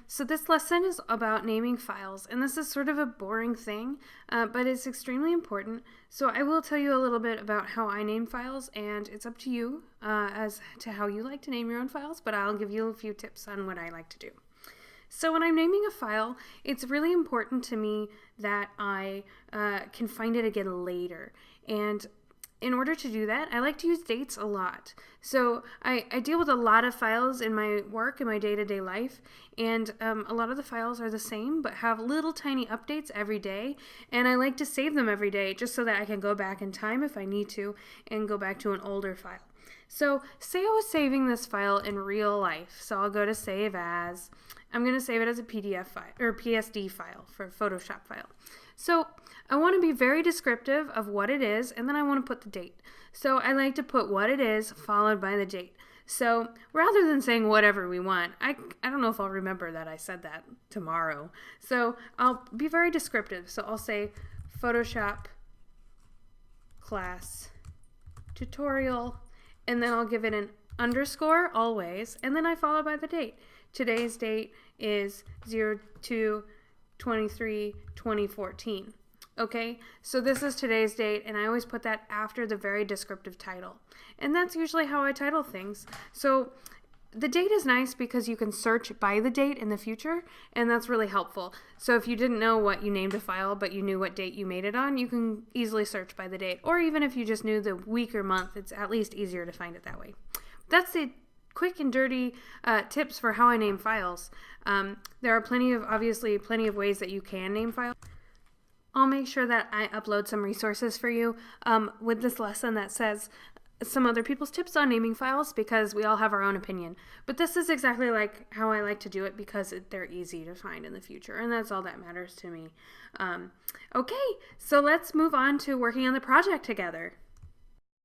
So this lesson is about naming files, and this is sort of a boring thing, but it's extremely important. So I will tell you a little bit about how I name files, and it's up to you as to how you like to name your own files, but I'll give you a few tips on what I like to do. So when I'm naming a file, it's really important to me that I can find it again later. And in order to do that, I like to use dates a lot. So I deal with a lot of files in my work, in my day-to-day life, and a lot of the files are the same, but have little tiny updates every day, and I like to save them every day just so that I can go back in time if I need to and go back to an older file. So say I was saving this file in real life, so I'll go to Save As. I'm going to save it as a PDF file or PSD file for a Photoshop file. So I want to be very descriptive of what it is, and then I want to put the date. So I like to put what it is followed by the date. So rather than saying whatever we want, I don't know if I'll remember that I said that tomorrow. So I'll be very descriptive. So I'll say Photoshop class tutorial, and then I'll give it an underscore always, and then I follow by the date. Today's date is 02/23/2014. Okay, so this is today's date, and I always put that after the very descriptive title. And that's usually how I title things. So the date is nice because you can search by the date in the future, and that's really helpful. So if you didn't know what you named a file, but you knew what date you made it on, you can easily search by the date. Or even if you just knew the week or month, it's at least easier to find it that way. That's the quick and dirty tips for how I name files. There are obviously plenty of ways that you can name files. I'll make sure that I upload some resources for you with this lesson that says some other people's tips on naming files, because we all have our own opinion. But this is exactly like how I like to do it because they're easy to find in the future, and that's all that matters to me. Okay, so let's move on to working on the project together.